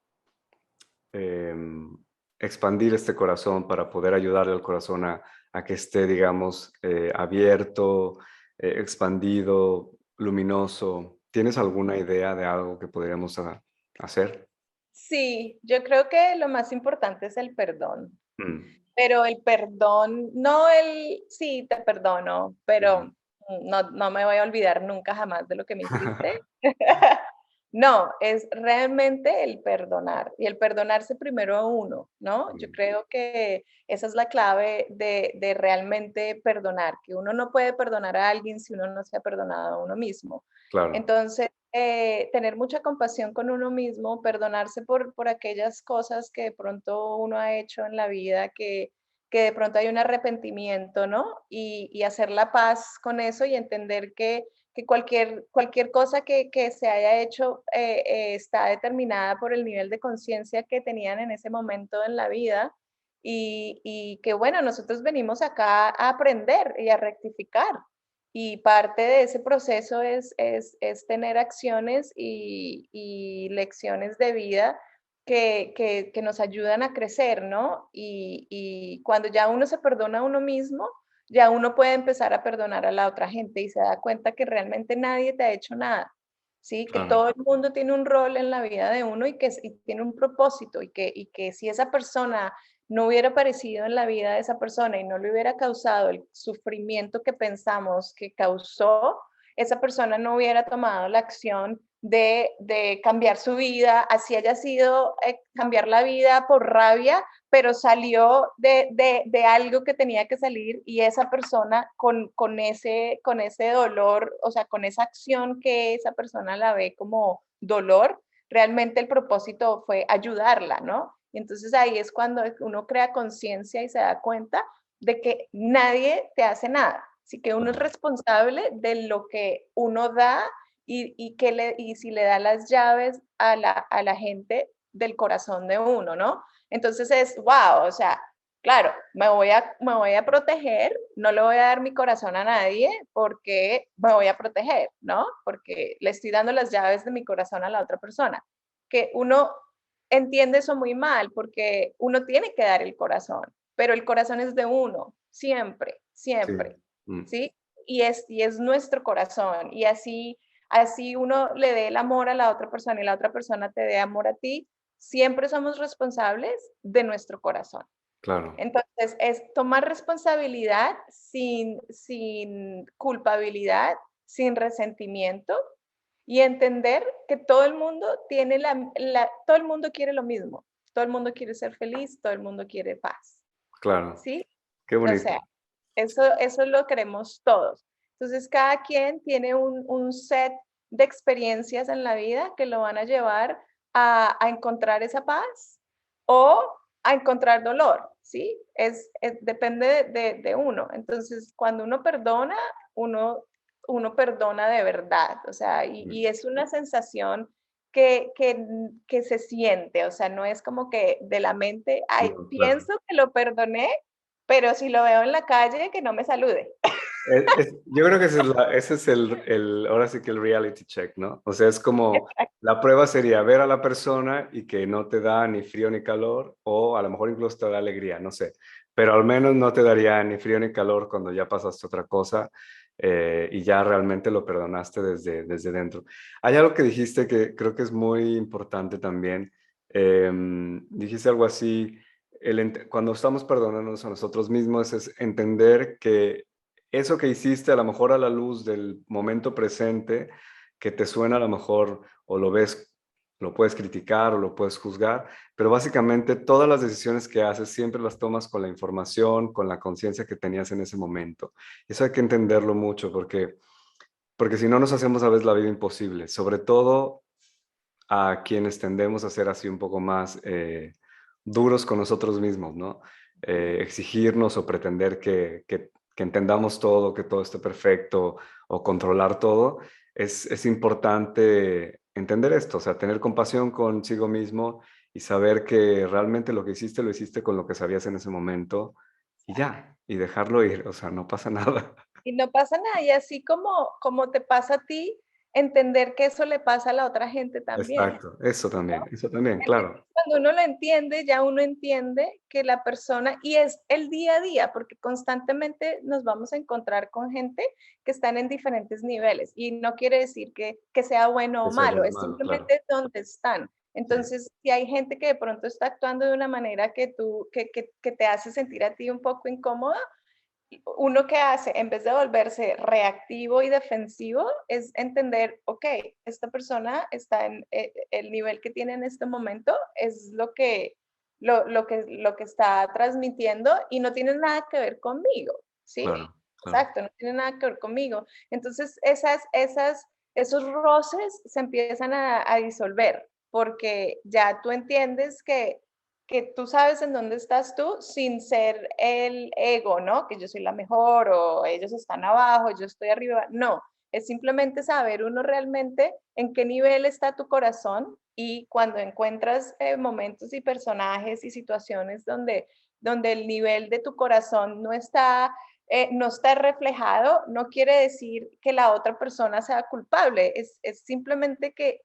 em, expandir este corazón, para poder ayudarle al corazón a que esté, digamos, abierto, expandido, luminoso. ¿Tienes alguna idea de algo que podríamos hacer? Sí, yo creo que lo más importante es el perdón, Mm, pero el perdón, no sí, te perdono, ujú, pero no me voy a olvidar nunca jamás de lo que me hiciste. No, es realmente el perdonar y el perdonarse primero a uno, ¿no? Yo mm, creo que esa es la clave de realmente perdonar, que uno no puede perdonar a alguien si uno no se ha perdonado a uno mismo. claro, Entonces, tener mucha compasión con uno mismo, perdonarse por aquellas cosas que de pronto uno ha hecho en la vida, que de pronto hay un arrepentimiento, ¿no? Y hacer la paz con eso y entender que cualquier cosa que se haya hecho está determinada por el nivel de conciencia que tenían en ese momento en la vida y que bueno, nosotros venimos acá a aprender y a rectificar. Y parte de ese proceso es tener acciones y lecciones de vida que nos ayudan a crecer, ¿no? Y cuando ya uno se perdona a uno mismo, ya uno puede empezar a perdonar a la otra gente y se da cuenta que realmente nadie te ha hecho nada, ¿sí? Que claro, todo el mundo tiene un rol en la vida de uno y tiene un propósito y que si esa persona no hubiera aparecido en la vida de esa persona y no le hubiera causado el sufrimiento que pensamos que causó, esa persona no hubiera tomado la acción de cambiar su vida, así haya sido cambiar la vida por rabia, pero salió de algo que tenía que salir y esa persona con ese dolor, o sea, con esa acción que esa persona la ve como dolor, realmente el propósito fue ayudarla, ¿no? Y entonces ahí es cuando uno crea conciencia y se da cuenta de que nadie te hace nada, así que uno es responsable de lo que uno da y si le da las llaves a la gente del corazón de uno, ¿no? Entonces es, wow, o sea, claro, me voy a proteger, no le voy a dar mi corazón a nadie porque me voy a proteger, ¿no? Porque le estoy dando las llaves de mi corazón a la otra persona. Que uno entiende eso muy mal porque uno tiene que dar el corazón, pero el corazón es de uno, siempre, Sí. siempre, Mm. ¿sí? Y es nuestro corazón y así uno le dé el amor a la otra persona y la otra persona te dé amor a ti, siempre somos responsables de nuestro corazón. Claro, Entonces, es tomar responsabilidad sin culpabilidad, sin resentimiento y entender que todo el mundo tiene todo el mundo quiere lo mismo. Todo el mundo quiere ser feliz, todo el mundo quiere paz, claro. ¿sí? Qué O sea, bonito. eso lo queremos todos. Entonces, cada quien tiene un set de experiencias en la vida que lo van a llevar a encontrar esa paz o a encontrar dolor, ¿sí? Depende de uno. Entonces, cuando uno perdona, uno, uno perdona de verdad, o sea, Mm. y es una sensación que se siente, o sea, no es como que de la mente, ay, No, claro. pienso que lo perdoné, pero si lo veo en la calle, que no me salude. Yo creo que ese es ahora sí que el reality check, ¿no? O sea, es como la prueba sería ver a la persona y que no te da ni frío ni calor, o a lo mejor incluso te da alegría, no sé, pero al menos no te daría ni frío ni calor cuando ya pasaste otra cosa y ya realmente lo perdonaste desde dentro. Hay algo que dijiste que creo que es muy importante también. Dijiste algo así, cuando estamos perdonándonos a nosotros mismos es entender que eso que hiciste a lo mejor a la luz del momento presente, que te suena a lo mejor o lo ves, lo puedes criticar o lo puedes juzgar, pero básicamente todas las decisiones que haces siempre las tomas con la información, con la conciencia que tenías en ese momento. Eso hay que entenderlo mucho porque si no nos hacemos a veces la vida imposible, sobre todo a quienes tendemos a ser así un poco más duros con nosotros mismos, ¿no? Exigirnos o pretender que entendamos todo, que todo esté perfecto o controlar todo, es importante entender esto, o sea, tener compasión consigo mismo y saber que realmente lo que hiciste lo hiciste con lo que sabías en ese momento y ya, y dejarlo ir, o sea, no pasa nada. Y no pasa nada, y así como te pasa a ti, entender que eso le pasa a la otra gente también. Exacto, eso también, Entonces, claro. cuando uno lo entiende, ya uno entiende que la persona, y es el día a día, porque constantemente nos vamos a encontrar con gente que están en diferentes niveles, y no quiere decir que sea bueno o Que sea malo, bueno o es malo, claro. simplemente donde están. Sí, Entonces, si hay gente que de pronto está actuando de una manera que te hace sentir a ti un poco incómoda, uno que hace, en vez de volverse reactivo y defensivo, es entender, ok, esta persona está en el nivel que tiene en este momento, es lo que está transmitiendo y no tiene nada que ver conmigo, ¿sí? claro, claro. Exacto, no tiene nada que ver conmigo. Entonces, esos roces se empiezan a disolver porque ya tú entiendes que tú sabes en dónde estás tú sin ser el ego, ¿no? Que yo soy la mejor o ellos están abajo, yo estoy arriba. No, es simplemente saber uno realmente en qué nivel está tu corazón y cuando encuentras momentos y personajes y situaciones donde el nivel de tu corazón no está reflejado, no quiere decir que la otra persona sea culpable, es simplemente que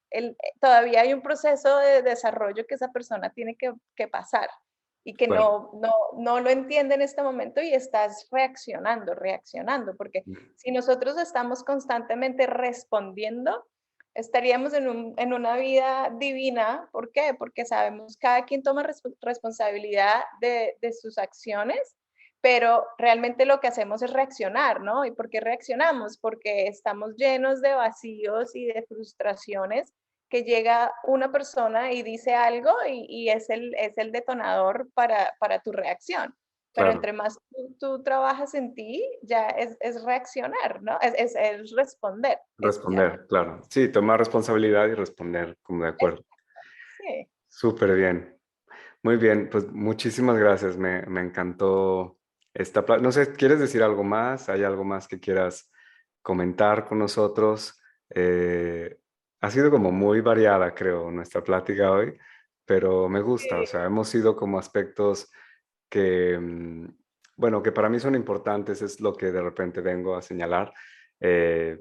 todavía hay un proceso de desarrollo que esa persona tiene que pasar y que Claro. no lo entiende en este momento y estás reaccionando, porque si nosotros estamos constantemente respondiendo, estaríamos en una vida divina. ¿Por qué? Porque sabemos cada quien toma responsabilidad de sus acciones, pero realmente lo que hacemos es reaccionar, ¿no? ¿Y por qué reaccionamos? Porque estamos llenos de vacíos y de frustraciones que llega una persona y dice algo y es el detonador para tu reacción. Pero Claro, entre más tú trabajas en ti, ya es reaccionar, ¿no? Es responder. responder, claro. Sí, tomar responsabilidad y responder, como de acuerdo. Súper bien. Muy bien, pues muchísimas gracias. Me encantó esta No sé, ¿quieres decir algo más? ¿Hay algo más que quieras comentar con nosotros? Ha sido como muy variada, creo, nuestra plática hoy, pero me gusta. O sea, hemos ido como aspectos que, bueno, que para mí son importantes, es lo que de repente vengo a señalar. Eh,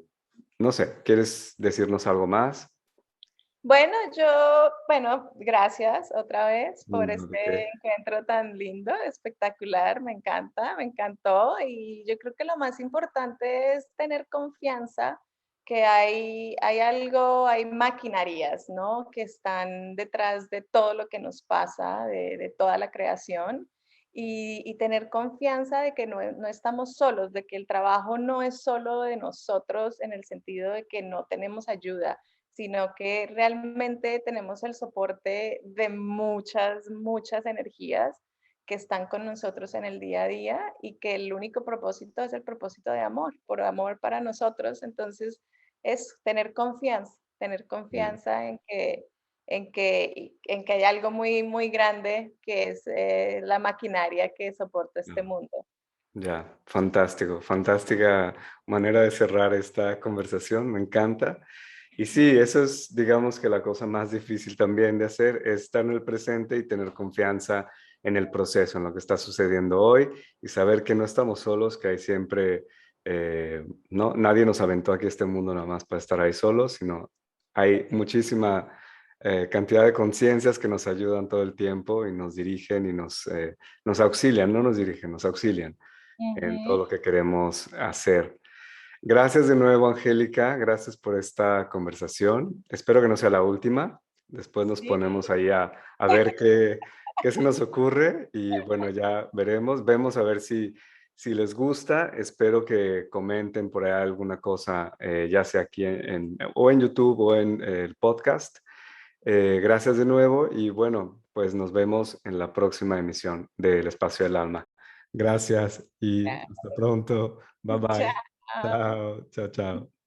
no sé, ¿quieres decirnos algo más? Bueno, bueno, gracias otra vez por No, ¿de qué? este encuentro tan lindo, espectacular, me encanta, me encantó y yo creo que lo más importante es tener confianza que hay algo, hay maquinarias, ¿no? Que están detrás de todo lo que nos pasa, de toda la creación y tener confianza de que no estamos solos, de que el trabajo no es solo de nosotros en el sentido de que no tenemos ayuda, sino que realmente tenemos el soporte de muchas, muchas energías que están con nosotros en el día a día y que el único propósito es el propósito de amor, por amor para nosotros. Entonces, es tener Mm, confianza en que hay algo muy, muy grande que es la maquinaria que soporta este no. mundo. Ya, fantástico, fantástica manera de cerrar esta conversación, me encanta. Y sí, eso es, digamos que la cosa más difícil también de hacer, es estar en el presente y tener confianza en el proceso, en lo que está sucediendo hoy y saber que no estamos solos, que hay siempre, no, nadie nos aventó aquí a este mundo nada más para estar ahí solos, sino hay muchísima cantidad de conciencias que nos ayudan todo el tiempo y nos dirigen y nos auxilian, no nos dirigen, nos auxilian en todo Ujú. lo que queremos hacer. Gracias de nuevo, Angélica. Gracias por esta conversación. Espero que no sea la última. Después nos Sí. ponemos ahí a ver qué se nos ocurre y bueno, ya veremos. Vemos a ver si les gusta. Espero que comenten por ahí alguna cosa, ya sea aquí o en YouTube o en el podcast. Gracias de nuevo y bueno, pues nos vemos en la próxima emisión del Espacio del Alma. Gracias y hasta pronto. Bye bye. Chao. Chao, chao, chao.